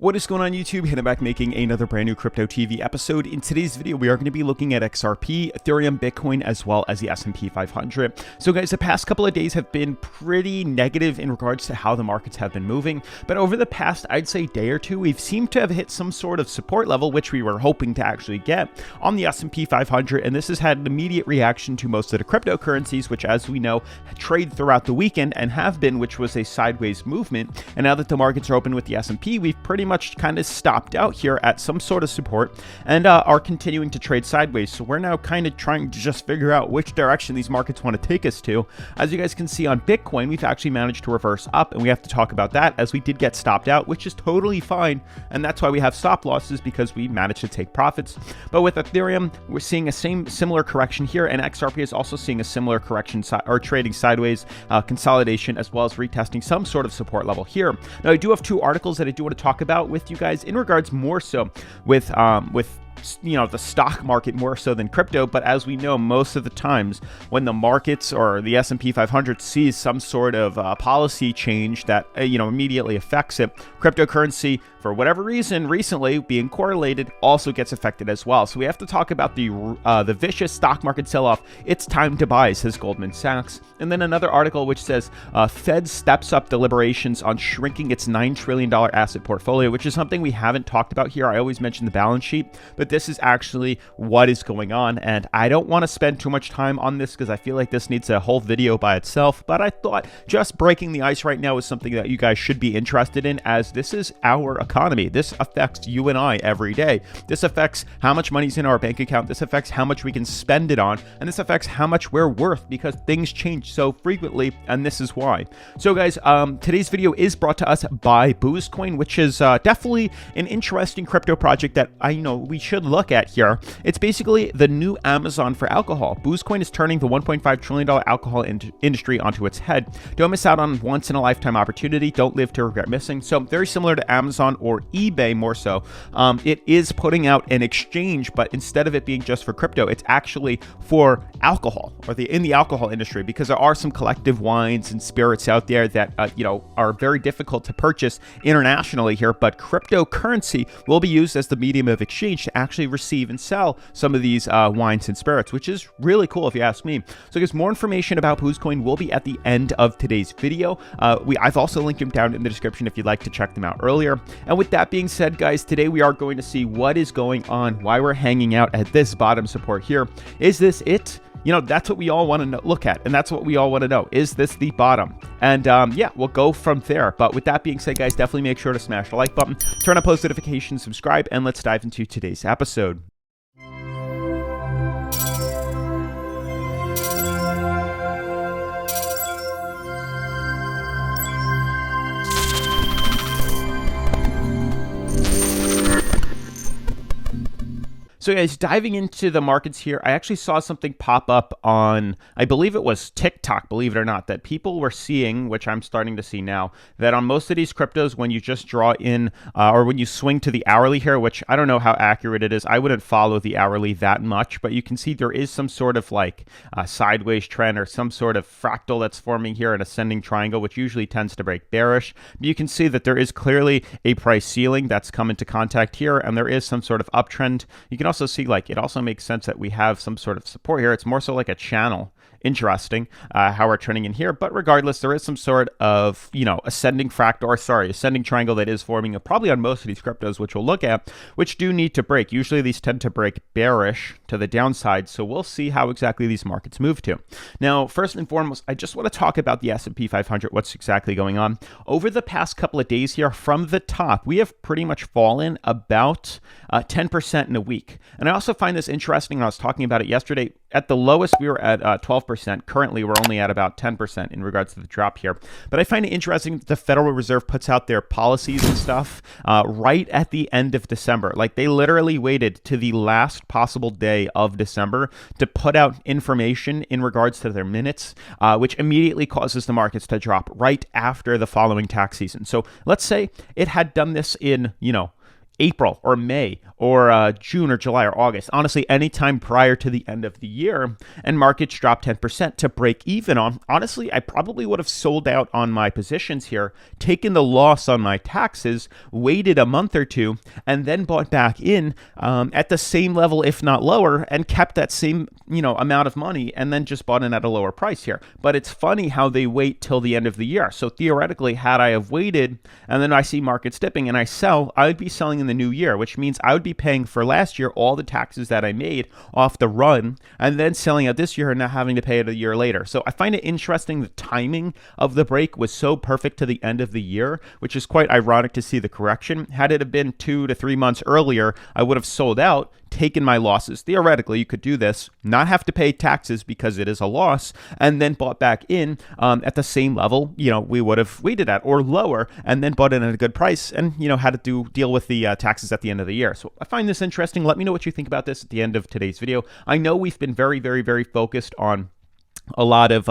What is going on YouTube? Hannah back making another brand new Crypto TV episode. In today's video, we are going to be looking at XRP, Ethereum, Bitcoin, as well as the S&P 500. So guys, the past couple of days have been pretty negative in regards to how the markets have been moving. But over the past, I'd say day or two, we've seemed to have hit some sort of support level, which we were hoping to actually get on the S&P 500. And this has had an immediate reaction to most of the cryptocurrencies, which as we know, trade throughout the weekend and have been, which was a sideways movement. And now that the markets are open with the S&P, we've pretty much kind of stopped out here at some sort of support and are continuing to trade sideways. So we're now kind of trying to just figure out which direction these markets want to take us to. As you guys can see on Bitcoin, we've actually managed to reverse up, and we have to talk about that as we did get stopped out, which is totally fine. And that's why we have stop losses, because we managed to take profits. But with Ethereum, we're seeing a similar correction here, and XRP is also seeing a similar correction or trading sideways, consolidation, as well as retesting some sort of support level here. Now, I do have two articles that I do want to talk about with you guys in regards more so with the stock market more so than crypto. But as we know, most of the times when the markets or the S&P 500 sees some sort of policy change that immediately affects it, cryptocurrency, for whatever reason, recently being correlated, also gets affected as well. So we have to talk about the vicious stock market sell-off. It's time to buy, says Goldman Sachs. And then another article which says Fed steps up deliberations on shrinking its $9 trillion asset portfolio, which is something we haven't talked about here. I always mention the balance sheet, but this is actually what is going on. And I don't want to spend too much time on this because I feel like this needs a whole video by itself. But I thought just breaking the ice right now is something that you guys should be interested in, as this is our economy. This affects you and I every day. This affects how much money's in our bank account. This affects how much we can spend it on. And this affects how much we're worth, because things change so frequently. And this is why. So guys, today's video is brought to us by BOOZCOIN, which is definitely an interesting crypto project that we should look at here. It's basically the new Amazon for alcohol. BOOZCOIN is turning the $1.5 trillion alcohol industry onto its head. Don't miss out on once in a lifetime opportunity. Don't live to regret missing. So very similar to Amazon or eBay more so. It is putting out an exchange, but instead of it being just for crypto, it's actually for alcohol, or in the alcohol industry, because there are some collective wines and spirits out there that are very difficult to purchase internationally here. But cryptocurrency will be used as the medium of exchange to actually receive and sell some of these wines and spirits, which is really cool if you ask me. So guys, more information about BOOZCOIN will be at the end of today's video. I've also linked them down in the description if you'd like to check them out earlier. And with that being said, guys, today we are going to see what is going on, why we're hanging out at this bottom support here. Is this it? That's what we all want to look at, and that's what we all want to know. Is this the bottom? And yeah, we'll go from there. But with that being said, guys, definitely make sure to smash the like button, turn on post notifications, subscribe, and let's dive into today's episode. So guys, diving into the markets here, I actually saw something pop up on, I believe it was TikTok, believe it or not, that people were seeing, which I'm starting to see now, that on most of these cryptos, when you just draw in, or when you swing to the hourly here, which I don't know how accurate it is, I wouldn't follow the hourly that much, but you can see there is some sort of like sideways trend or some sort of fractal that's forming here, an ascending triangle, which usually tends to break bearish. But you can see that there is clearly a price ceiling that's come into contact here, and there is some sort of uptrend. You can also see, like, it also makes sense that we have some sort of support here. It's more so like a channel. Interesting how we're trending in here, but regardless, there is some sort of ascending triangle that is forming probably on most of these cryptos, which we'll look at, which do need to break. Usually these tend to break bearish to the downside, so we'll see how exactly these markets move to. Now, first and foremost, I just want to talk about the S&P 500, what's exactly going on. Over the past couple of days here, from the top, we have pretty much fallen about 10% in a week. And I also find this interesting. I was talking about it yesterday. At the lowest, we were at 12%. Currently, we're only at about 10% in regards to the drop here. But I find it interesting that the Federal Reserve puts out their policies and stuff right at the end of December. Like, they literally waited to the last possible day of December to put out information in regards to their minutes, which immediately causes the markets to drop right after the following tax season. So let's say it had done this in, April or May or June or July or August, honestly, anytime prior to the end of the year, and markets drop 10% to break even on, honestly, I probably would have sold out on my positions here, taken the loss on my taxes, waited a month or two, and then bought back in at the same level, if not lower, and kept that same, amount of money, and then just bought in at a lower price here. But it's funny how they wait till the end of the year. So theoretically, had I have waited, and then I see markets dipping and I sell, I would be selling in the new year, which means I would be paying for last year all the taxes that I made off the run, and then selling out this year and not having to pay it a year later. So I find it interesting the timing of the break was so perfect to the end of the year, which is quite ironic to see the correction. Had it have been 2 to 3 months earlier, I would have sold out, taken my losses. Theoretically, you could do this, not have to pay taxes because it is a loss, and then bought back in at the same level, we would have waited at, or lower, and then bought in at a good price, and, had to deal with the taxes at the end of the year. So I find this interesting. Let me know what you think about this at the end of today's video. I know we've been very, very, very focused on a lot of,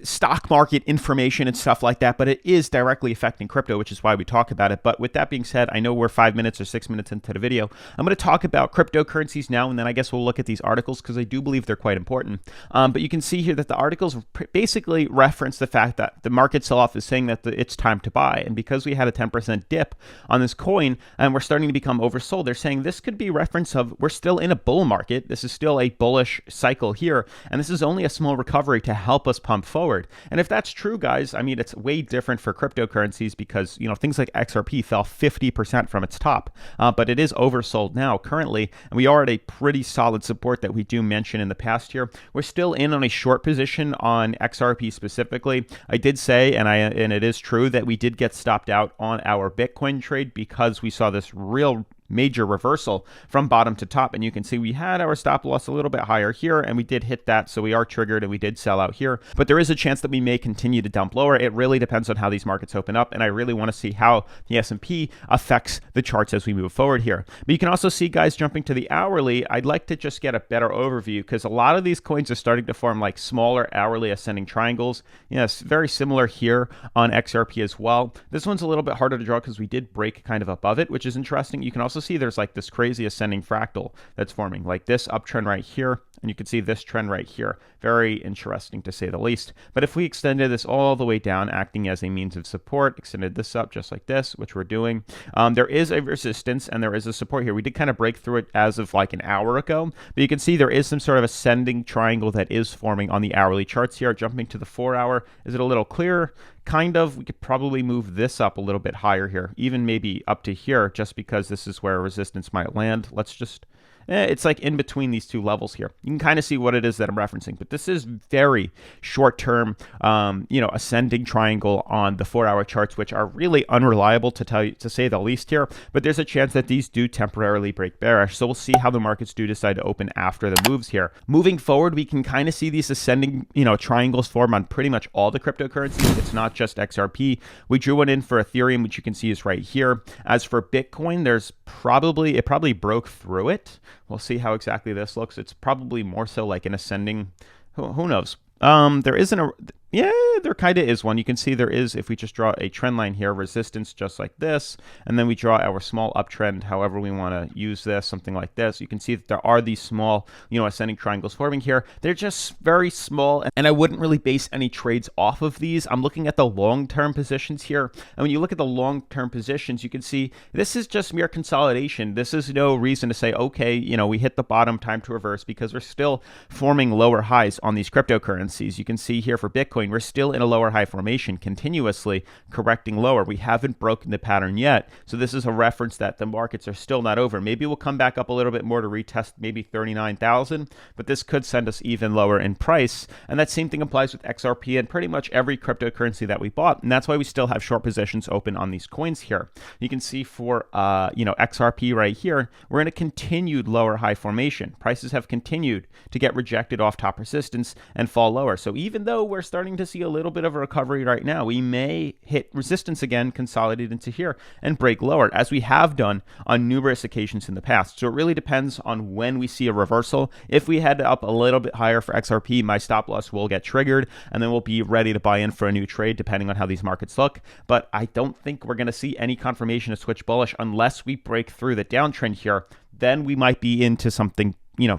stock market information and stuff like that, but it is directly affecting crypto, which is why we talk about it. But with that being said, I know we're 5 minutes or 6 minutes into the video. I'm going to talk about cryptocurrencies now, and then I guess we'll look at these articles because I do believe they're quite important. But you can see here that the articles basically reference the fact that the market sell-off is saying that it's time to buy. And because we had a 10% dip on this coin and we're starting to become oversold, they're saying this could be reference of we're still in a bull market. This is still a bullish cycle here, and this is only a small recovery to help us pump forward. And if that's true, guys, I mean, it's way different for cryptocurrencies because, things like XRP fell 50% from its top, but it is oversold now currently, and we are at a pretty solid support that we do mention in the past here. We're still in on a short position on XRP specifically. I did say, and it is true, that we did get stopped out on our Bitcoin trade because we saw this real major reversal from bottom to top, and you can see we had our stop loss a little bit higher here, and we did hit that, so we are triggered and we did sell out here. But there is a chance that we may continue to dump lower. It really depends on how these markets open up, and I really want to see how the S&P affects the charts as we move forward here. But you can also see, guys, jumping to the hourly, I'd like to just get a better overview because a lot of these coins are starting to form like smaller hourly ascending triangles. Yes, very similar here on XRP as well. This one's a little bit harder to draw because we did break kind of above it, which is interesting. You can also see there's like this crazy ascending fractal that's forming, like this uptrend right here, and you can see this trend right here. Very interesting to say the least. But if we extended this all the way down, acting as a means of support, extended this up just like this, which we're doing, there is a resistance and there is a support here. We did kind of break through it as of like an hour ago, but you can see there is some sort of ascending triangle that is forming on the hourly charts here. Jumping to the 4 hour, is it a little clearer? Kind of. We could probably move this up a little bit higher here, even maybe up to here, just because this is where resistance might land. Let's just it's like in between these two levels here. You can kind of see what it is that I'm referencing, but this is very short-term, ascending triangle on the 4 hour charts, which are really unreliable to say the least here. But there's a chance that these do temporarily break bearish. So we'll see how the markets do decide to open after the moves here. Moving forward, we can kind of see these ascending, triangles form on pretty much all the cryptocurrencies. It's not just XRP. We drew one in for Ethereum, which you can see is right here. As for Bitcoin, it probably broke through it. We'll see how exactly this looks. It's probably more so like an ascending, who knows? There isn't a, yeah, there kind of is one. You can see there is, if we just draw a trend line here, resistance just like this, and then we draw our small uptrend, however we want to use this, something like this. You can see that there are these small, ascending triangles forming here. They're just very small, and I wouldn't really base any trades off of these. I'm looking at the long-term positions here, and when you look at the long-term positions, you can see this is just mere consolidation. This is no reason to say, okay, we hit the bottom, time to reverse, because we're still forming lower highs on these cryptocurrencies. You can see here for Bitcoin, we're still in a lower high formation, continuously correcting lower. We haven't broken the pattern yet. So this is a reference that the markets are still not over. Maybe we'll come back up a little bit more to retest maybe 39,000, but this could send us even lower in price. And that same thing applies with XRP and pretty much every cryptocurrency that we bought. And that's why we still have short positions open on these coins here. You can see for, XRP right here, we're in a continued lower high formation. Prices have continued to get rejected off top resistance and fall lower. So even though we're starting starting to see a little bit of a recovery right now. We may hit resistance again, consolidate into here, and break lower, as we have done on numerous occasions in the past. So it really depends on when we see a reversal. If we head up a little bit higher for XRP, my stop loss will get triggered, and then we'll be ready to buy in for a new trade, depending on how these markets look. But I don't think we're going to see any confirmation to switch bullish unless we break through the downtrend here. Then we might be into something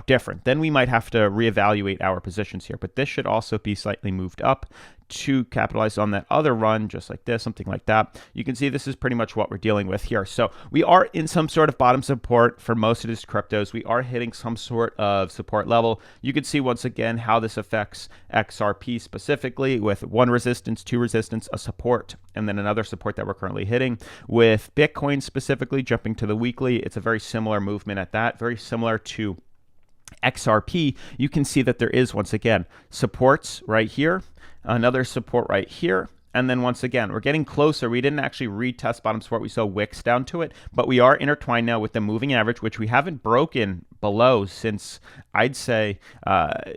different. Then we might have to reevaluate our positions here, but this should also be slightly moved up to capitalize on that other run, just like this, something like that. You can see this is pretty much what we're dealing with here. So we are in some sort of bottom support for most of these cryptos. We are hitting some sort of support level. You can see once again how this affects XRP specifically, with one resistance, two resistance, a support, and then another support that we're currently hitting. With Bitcoin specifically, jumping to the weekly, it's a very similar movement at that, very similar to XRP. You can see that there is, once again, supports right here, another support right here, and then once again, we're getting closer. We didn't actually retest bottom support. We saw wicks down to it, but we are intertwined now with the moving average, which we haven't broken below since, I'd say,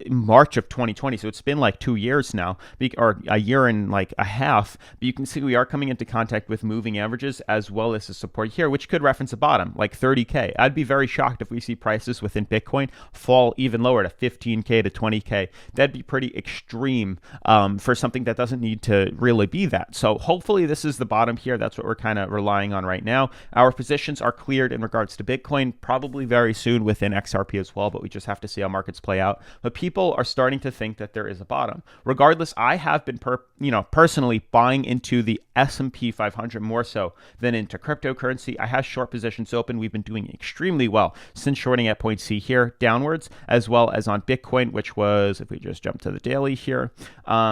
March of 2020. So it's been like 2 years now, or a year and like a half. But you can see we are coming into contact with moving averages as well as the support here, which could reference a bottom, like 30K. I'd be very shocked if we see prices within Bitcoin fall even lower to 15K to 20K. That'd be pretty extreme for something that doesn't need to really be that. So hopefully this is the bottom here. That's what we're kind of relying on right now. Our positions are cleared in regards to Bitcoin, probably very soon within XRP as well, but we just have to see how markets play out. But people are starting to think that there is a bottom. Regardless, I have been personally buying into the S&P 500 more so than into cryptocurrency. I have short positions open. We've been doing extremely well since shorting at point C here downwards, as well as on Bitcoin, which was, if we just jump to the daily here,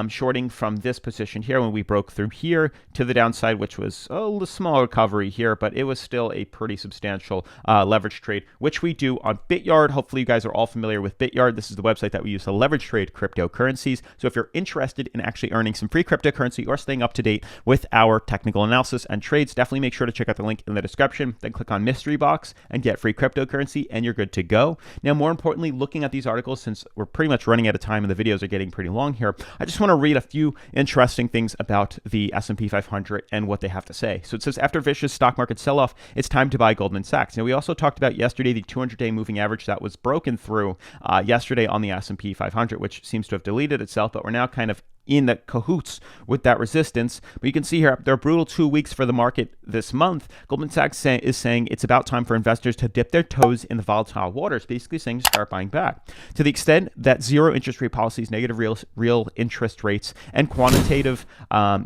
shorting from this position here when we broke through here to the downside, which was a small recovery here, but it was still a pretty substantial leverage trade, which we do on Bityard. Hopefully you guys are all familiar with Bityard. This is the website that we use to leverage trade cryptocurrencies. So if you're interested in actually earning some free cryptocurrency or staying up to date with our technical analysis and trades, definitely make sure to check out the link in the description. Then click on mystery box and get free cryptocurrency, and you're good to go. Now, more importantly, looking at these articles, since we're pretty much running out of time and the videos are getting pretty long here, I just want to read a few interesting things about the S&P 500 and what they have to say. So it says, after vicious stock market sell-off, it's time to buy Goldman Sachs. Now, we also talked about yesterday the 200-day moving average that was broken through yesterday on the S&P 500, which seems to have deleted itself, but we're now kind of in the cahoots with that resistance. But you can see here, after a brutal 2 weeks for the market this month, Goldman Sachs is saying it's about time for investors to dip their toes in the volatile waters, basically saying to start buying back. To the extent that zero interest rate policies, negative real interest rates, and quantitative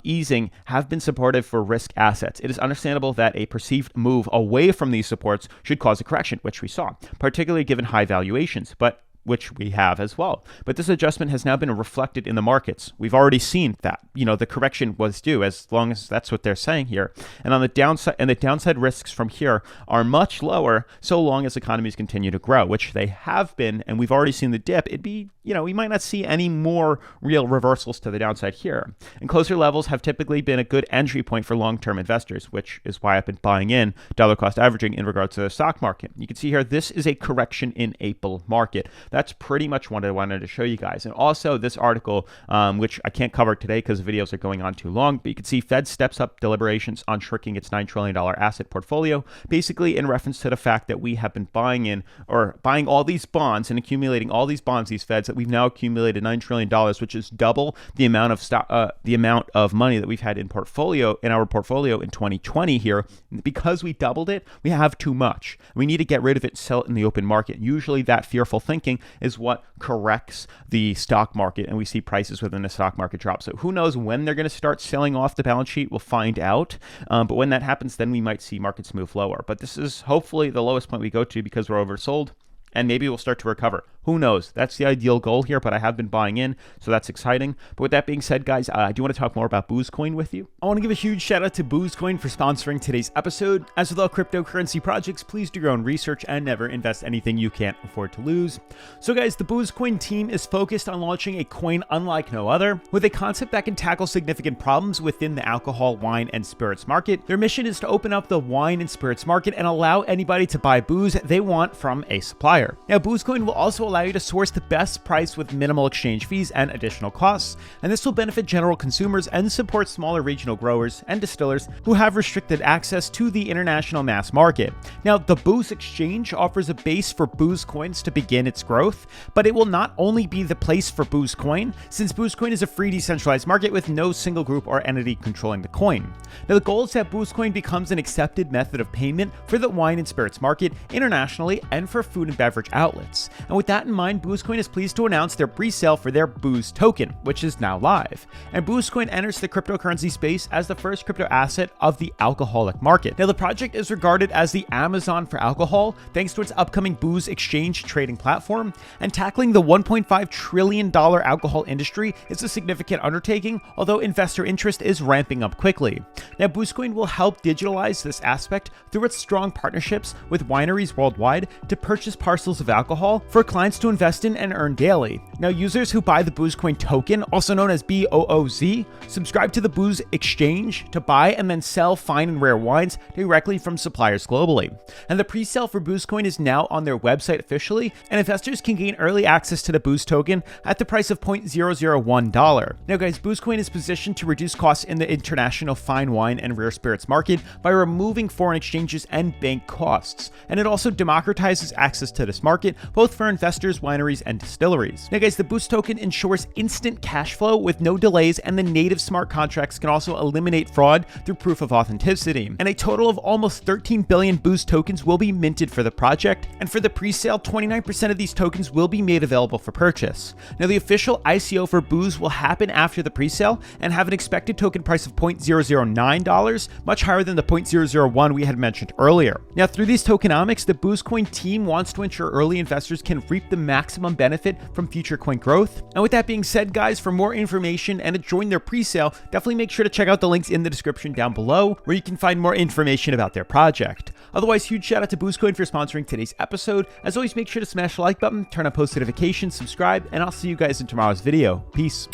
easing have been supportive for risk assets, it is understandable that a perceived move away from these supports should cause a correction, which we saw, particularly given high valuations. But which we have as well. But this adjustment has now been reflected in the markets. We've already seen that, the correction was due, as long as that's what they're saying here. And on the downside, and the downside risks from here are much lower so long as economies continue to grow, which they have been, and we've already seen the dip. It'd be, we might not see any more real reversals to the downside here. And closer levels have typically been a good entry point for long-term investors, which is why I've been buying in dollar cost averaging in regards to the stock market. You can see here, this is a correction in a bull market. That's pretty much what I wanted to show you guys. And also this article, which I can't cover today because the videos are going on too long, but you can see Fed steps up deliberations on shrinking its $9 trillion asset portfolio, basically in reference to the fact that we have been buying all these bonds and accumulating all these bonds, these Feds, that we've now accumulated $9 trillion, which is double the amount of money that we've had in our portfolio in 2020 here. Because we doubled it, we have too much. We need to get rid of it and sell it in the open market. Usually that fearful thinking is what corrects the stock market, and we see prices within the stock market drop. So who knows when they're going to start selling off the balance sheet? We'll find out. But when that happens, then we might see markets move lower. But this is hopefully the lowest point we go to because we're oversold, and maybe we'll start to recover. Who knows? That's the ideal goal here, but I have been buying in, so that's exciting. But with that being said, guys, I do want to talk more about BOOZCOIN with you. I want to give a huge shout out to BOOZCOIN for sponsoring today's episode. As with all cryptocurrency projects, please do your own research and never invest anything you can't afford to lose. So guys, the BOOZCOIN team is focused on launching a coin unlike no other, with a concept that can tackle significant problems within the alcohol, wine, and spirits market. Their mission is to open up the wine and spirits market and allow anybody to buy booze they want from a supplier. Now, BOOZCOIN will also allow you to source the best price with minimal exchange fees and additional costs, and this will benefit general consumers and support smaller regional growers and distillers who have restricted access to the international mass market. Now, the Booz exchange offers a base for Booz coins to begin its growth, but it will not only be the place for BOOZCOIN, since BOOZCOIN is a free decentralized market with no single group or entity controlling the coin. Now, the goal is that BOOZCOIN becomes an accepted method of payment for the wine and spirits market internationally and for food and beverage outlets. And with that in mind, BOOZCOIN is pleased to announce their pre-sale for their Booz token, which is now live. And BOOZCOIN enters the cryptocurrency space as the first crypto asset of the alcoholic market. Now, the project is regarded as the Amazon for alcohol, thanks to its upcoming Booz exchange trading platform, and tackling the $1.5 trillion alcohol industry is a significant undertaking, although investor interest is ramping up quickly. Now, BOOZCOIN will help digitalize this aspect through its strong partnerships with wineries worldwide to purchase parcels of alcohol for clients to invest in and earn daily. Now, users who buy the BOOZCOIN token, also known as BOOZ, subscribe to the Booz exchange to buy and then sell fine and rare wines directly from suppliers globally. And the pre-sale for BOOZCOIN is now on their website officially, and investors can gain early access to the Booz token at the price of $0.001. Now guys, BOOZCOIN is positioned to reduce costs in the international fine wine and rare spirits market by removing foreign exchanges and bank costs. And it also democratizes access to this market, both for investors, wineries, and distilleries. Now guys, the Booz token ensures instant cash flow with no delays, and the native smart contracts can also eliminate fraud through proof of authenticity. And a total of almost 13 billion Booz tokens will be minted for the project, and for the pre-sale, 29% of these tokens will be made available for purchase. Now, the official ICO for Booz will happen after the pre-sale and have an expected token price of $0.009, much higher than the $0.001 we had mentioned earlier. Now, through these tokenomics, the BOOZCOIN team wants to ensure early investors can reap the maximum benefit from future coin growth. And with that being said, guys, for more information and to join their pre-sale, definitely make sure to check out the links in the description down below, where you can find more information about their project. Otherwise, huge shout out to BOOZCOIN for sponsoring today's episode. As always, make sure to smash the like button, turn on post notifications, subscribe, and I'll see you guys in tomorrow's video. Peace.